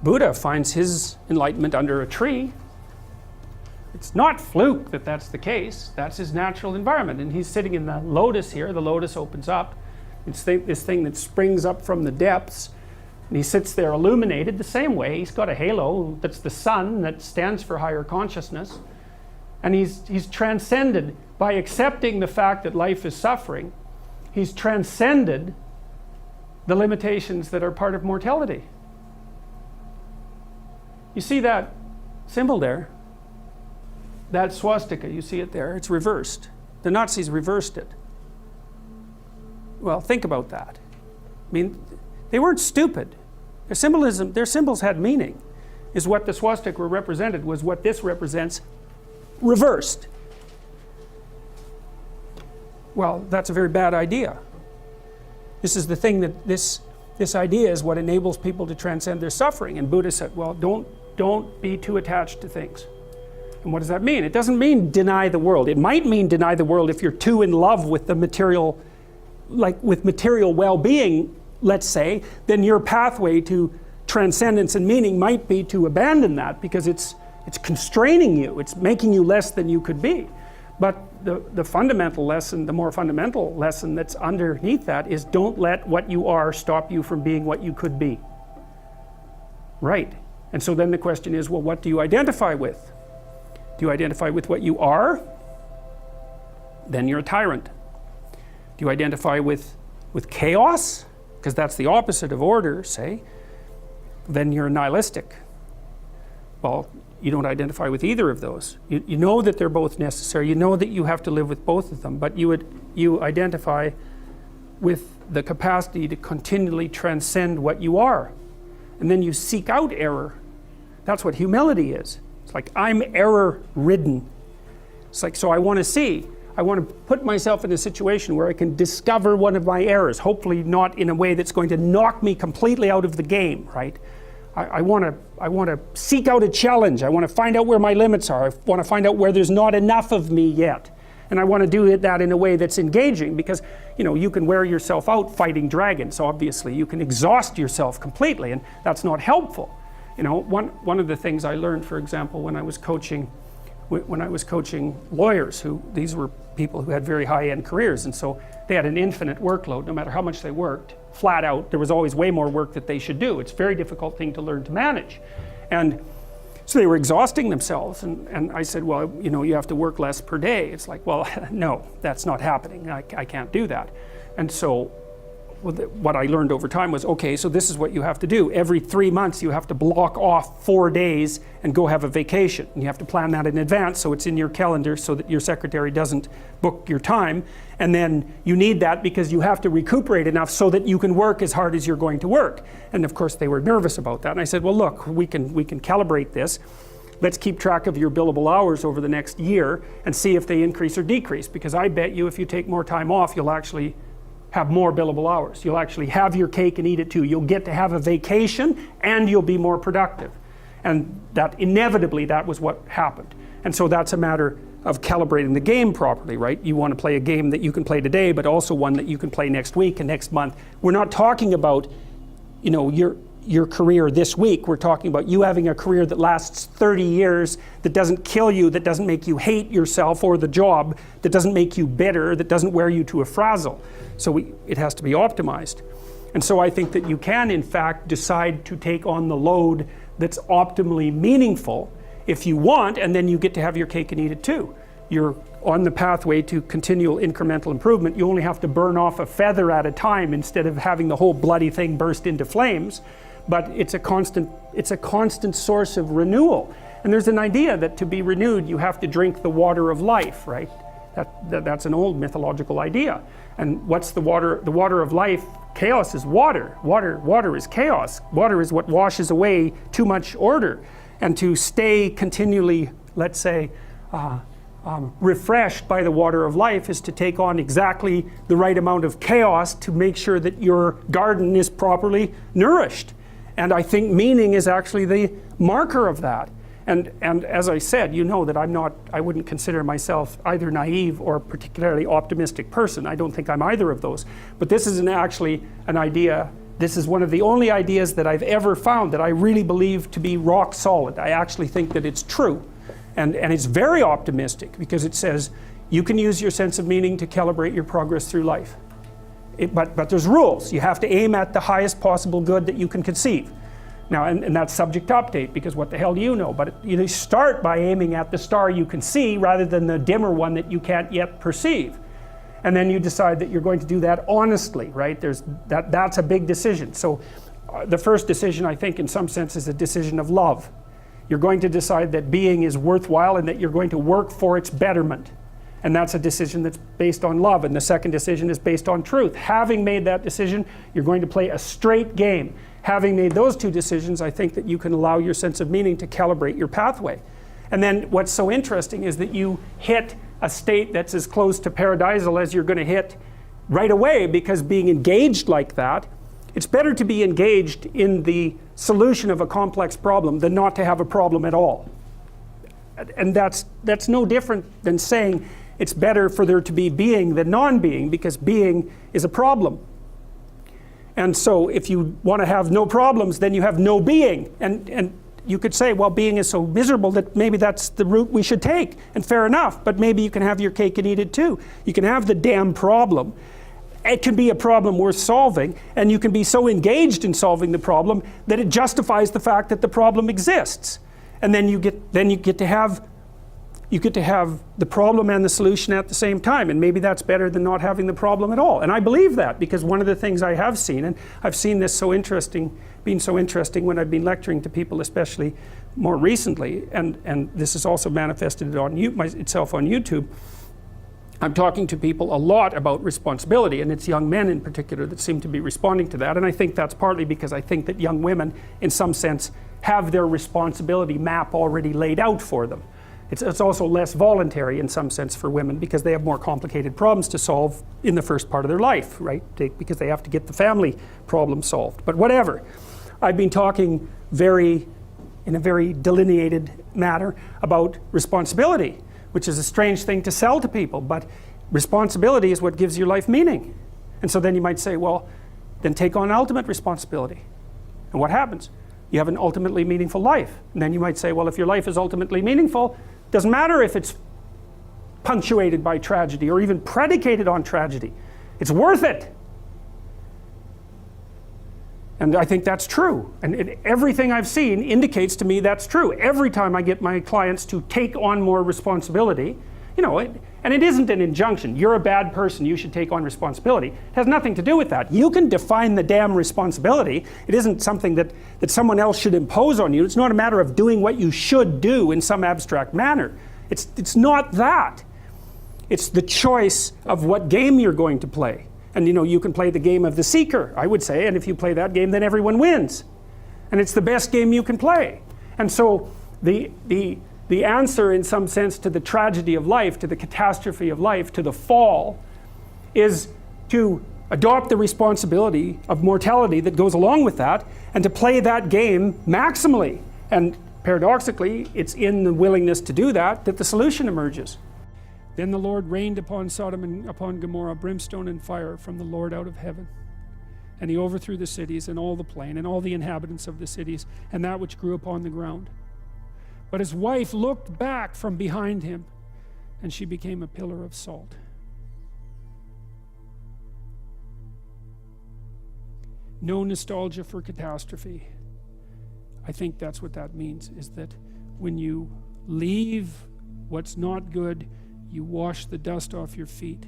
Buddha finds his enlightenment under a tree. It's not fluke that that's the case. That's his natural environment. And he's sitting in the lotus here. The lotus opens up. It's this thing that springs up from the depths. And he sits there illuminated the same way. He's got a halo that's the sun that stands for higher consciousness. And he's transcended by accepting the fact that life is suffering. He's transcended the limitations that are part of mortality. You see that symbol there? That swastika, you see it there? It's reversed. The Nazis reversed it. Well, think about that. I mean, they weren't stupid. Their symbols had meaning. Is what the swastika represented was what this represents reversed. Well, that's a very bad idea. This is the thing that this idea is what enables people to transcend their suffering. And Buddha said, well, don't be too attached to things. And what does that mean? It doesn't mean deny the world. It might mean deny the world if you're too in love with the material, like with material well-being, let's say, then your pathway to transcendence and meaning might be to abandon that because it's constraining you. It's making you less than you could be. But the fundamental lesson, the more fundamental lesson that's underneath that is don't let what you are stop you from being what you could be. Right. And so then the question is, well, what do you identify with? Do you identify with what you are? Then you're a tyrant. Do you identify with chaos? Because that's the opposite of order, say. Then you're nihilistic. Well, you don't identify with either of those. You know that they're both necessary. You know that you have to live with both of them, but you identify with the capacity to continually transcend what you are. And then you seek out error. That's what humility is. It's like, I'm error-ridden. It's like, so I want to put myself in a situation where I can discover one of my errors, hopefully not in a way that's going to knock me completely out of the game, right? I want to seek out a challenge. I want to find out where my limits are. I want to find out where there's not enough of me yet. And I want to do that in a way that's engaging because, you know, you can wear yourself out fighting dragons, obviously. You can exhaust yourself completely, and that's not helpful. You know, one of the things I learned, for example, when I was coaching lawyers, these were people who had very high-end careers, and so they had an infinite workload. No matter how much they worked, flat out, there was always way more work that they should do. It's a very difficult thing to learn to manage. And so they were exhausting themselves, and I said, well, you know, you have to work less per day. It's like, well, no, that's not happening. I can't do that. And so what I learned over time was, okay, so this is what you have to do. Every 3 months you have to block off 4 days and go have a vacation. And you have to plan that in advance so it's in your calendar so that your secretary doesn't book your time. And then you need that because you have to recuperate enough so that you can work as hard as you're going to work. And of course they were nervous about that. And I said, well, look, we can calibrate this. Let's keep track of your billable hours over the next year and see if they increase or decrease. Because I bet you if you take more time off, you'll actually have more billable hours. You'll actually have your cake and eat it too. You'll get to have a vacation and you'll be more productive. And that inevitably, that was what happened. And so that's a matter of calibrating the game properly, right? You want to play a game that you can play today, but also one that you can play next week and next month. We're not talking about, you know, your career this week. We're talking about you having a career that lasts 30 years, that doesn't kill you, that doesn't make you hate yourself or the job, that doesn't make you bitter, that doesn't wear you to a frazzle. So it has to be optimized. And so I think that you can, in fact, decide to take on the load that's optimally meaningful if you want, and then you get to have your cake and eat it too. You're on the pathway to continual incremental improvement. You only have to burn off a feather at a time instead of having the whole bloody thing burst into flames. But it's a constant source of renewal. And there's an idea that to be renewed, you have to drink the water of life, right? That's an old mythological idea. And what's the water? The water of life, chaos is water. Water is chaos. Water is what washes away too much order. And to stay continually, let's say, refreshed by the water of life is to take on exactly the right amount of chaos to make sure that your garden is properly nourished. And I think meaning is actually the marker of that. And as I said, you know that I wouldn't consider myself either naive or particularly optimistic person. I don't think I'm either of those. But this is actually an idea This is one of the only ideas that I've ever found that I really believe to be rock solid. I actually think that it's true. And it's very optimistic, because it says you can use your sense of meaning to calibrate your progress through life. But there's rules. You have to aim at the highest possible good that you can conceive. Now, and that's subject to update, because what the hell do you know? But you start by aiming at the star you can see rather than the dimmer one that you can't yet perceive. And then you decide that you're going to do that honestly, right? That's a big decision. So the first decision, I think, in some sense, is a decision of love. You're going to decide that being is worthwhile and that you're going to work for its betterment. And that's a decision that's based on love. And the second decision is based on truth. Having made that decision, you're going to play a straight game. Having made those two decisions, I think that you can allow your sense of meaning to calibrate your pathway. And then what's so interesting is that you hit a state that's as close to paradisal as you're going to hit right away, because being engaged like that, it's better to be engaged in the solution of a complex problem than not to have a problem at all. And that's no different than saying it's better for there to be being than non-being, because being is a problem. And so if you want to have no problems, then you have no being. And you could say, well, being is so miserable that maybe that's the route we should take. And fair enough, but maybe you can have your cake and eat it too. You can have the damn problem. It can be a problem worth solving, and you can be so engaged in solving the problem that it justifies the fact that the problem exists. And then you get to have the problem and the solution at the same time, and maybe that's better than not having the problem at all. And I believe that, because one of the things I have seen, and I've seen this being so interesting when I've been lecturing to people, especially more recently, and this has also manifested itself on YouTube. I'm talking to people a lot about responsibility, and it's young men in particular that seem to be responding to that. And I think that's partly because I think that young women, in some sense, have their responsibility map already laid out for them. It's also less voluntary in some sense for women, because they have more complicated problems to solve in the first part of their life, right? Because they have to get the family problem solved. But whatever. I've been talking in a very delineated manner about responsibility, which is a strange thing to sell to people, but responsibility is what gives your life meaning. And so then you might say, well, then take on ultimate responsibility. And what happens? You have an ultimately meaningful life. And then you might say, well, if your life is ultimately meaningful, doesn't matter if it's punctuated by tragedy or even predicated on tragedy. It's worth it. And I think that's true. And everything I've seen indicates to me that's true. Every time I get my clients to take on more responsibility, and it isn't an injunction. You're a bad person, you should take on responsibility. It has nothing to do with that. You can define the damn responsibility. It isn't something that someone else should impose on you. It's not a matter of doing what you should do in some abstract manner. It's not that. It's the choice of what game you're going to play. And you can play the game of the seeker, I would say, and if you play that game, then everyone wins. And it's the best game you can play. And so the answer, in some sense, to the tragedy of life, to the catastrophe of life, to the fall, is to adopt the responsibility of mortality that goes along with that, and to play that game maximally. And paradoxically, it's in the willingness to do that the solution emerges. Then the Lord rained upon Sodom and upon Gomorrah brimstone and fire from the Lord out of heaven. And he overthrew the cities and all the plain and all the inhabitants of the cities and that which grew upon the ground. But his wife looked back from behind him, and she became a pillar of salt. No nostalgia for catastrophe. I think that's what that means, is that when you leave what's not good, you wash the dust off your feet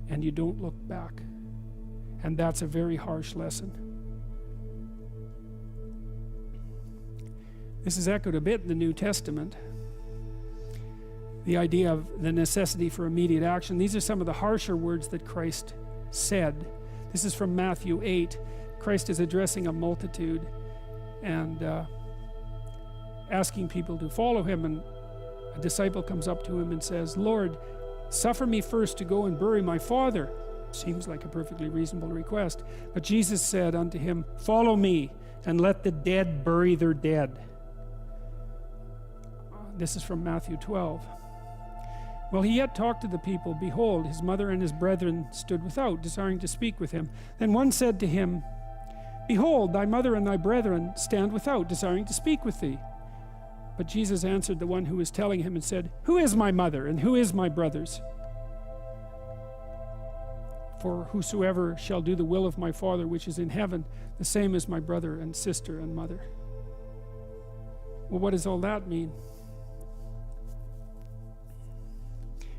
and you don't look back. And that's a very harsh lesson. This is echoed a bit in the New Testament. The idea of the necessity for immediate action. These are some of the harsher words that Christ said. This is from Matthew 8. Christ is addressing a multitude and asking people to follow him, and a disciple comes up to him and says, "Lord, suffer me first to go and bury my father." Seems like a perfectly reasonable request. But Jesus said unto him, "Follow me, and let the dead bury their dead." This is from Matthew 12. While he yet talked to the people, behold, his mother and his brethren stood without, desiring to speak with him. Then one said to him, Behold, thy mother and thy brethren stand without, desiring to speak with thee. But Jesus answered the one who was telling him and said, Who is my mother and who is my brothers? For whosoever shall do the will of my Father which is in heaven, the same is my brother and sister and mother. Well, what does all that mean?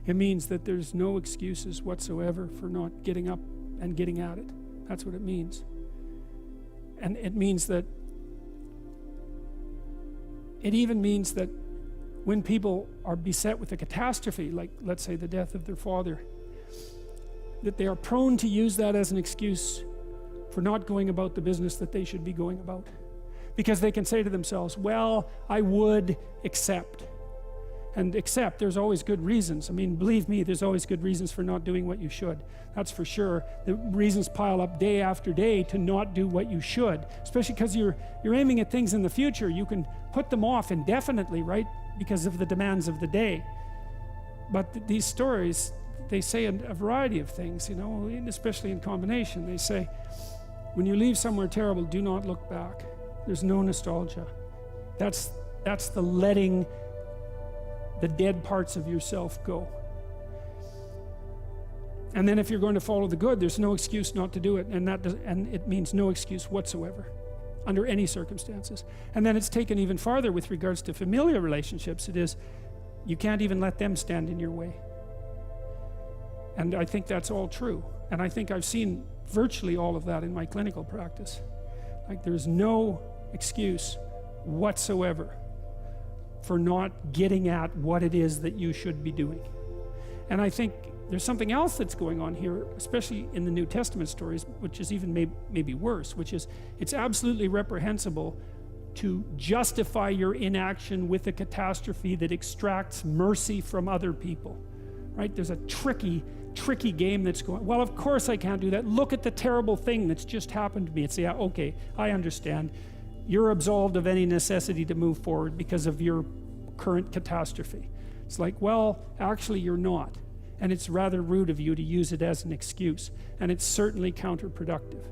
It means that there's no excuses whatsoever for not getting up and getting at it. That's what it means. And it means that, it even means that when people are beset with a catastrophe, like let's say the death of their father, that they are prone to use that as an excuse for not going about the business that they should be going about. Because they can say to themselves, well, I would accept. And accept, there's always good reasons. I mean, believe me, there's always good reasons for not doing what you should. That's for sure. The reasons pile up day after day to not do what you should, especially because you're aiming at things in the future. You can put them off indefinitely, right? Because of the demands of the day. But these stories, they say a variety of things, you know, especially in combination. They say, when you leave somewhere terrible, do not look back. There's no nostalgia. That's the letting the dead parts of yourself go. And then if you're going to follow the good, there's no excuse not to do it, and it means no excuse whatsoever under any circumstances. And then it's taken even farther with regards to familial relationships. It is, you can't even let them stand in your way. And I think that's all true. And I think I've seen virtually all of that in my clinical practice. Like, there's no excuse whatsoever for not getting at what it is that you should be doing. And I think there's something else that's going on here, especially in the New Testament stories, which is even maybe worse, which is it's absolutely reprehensible to justify your inaction with a catastrophe that extracts mercy from other people, right? There's a tricky game that's going, well, of course I can't do that. Look at the terrible thing that's just happened to me. It's, yeah, okay, I understand. You're absolved of any necessity to move forward because of your current catastrophe. It's like, well, actually you're not. And it's rather rude of you to use it as an excuse. And it's certainly counterproductive.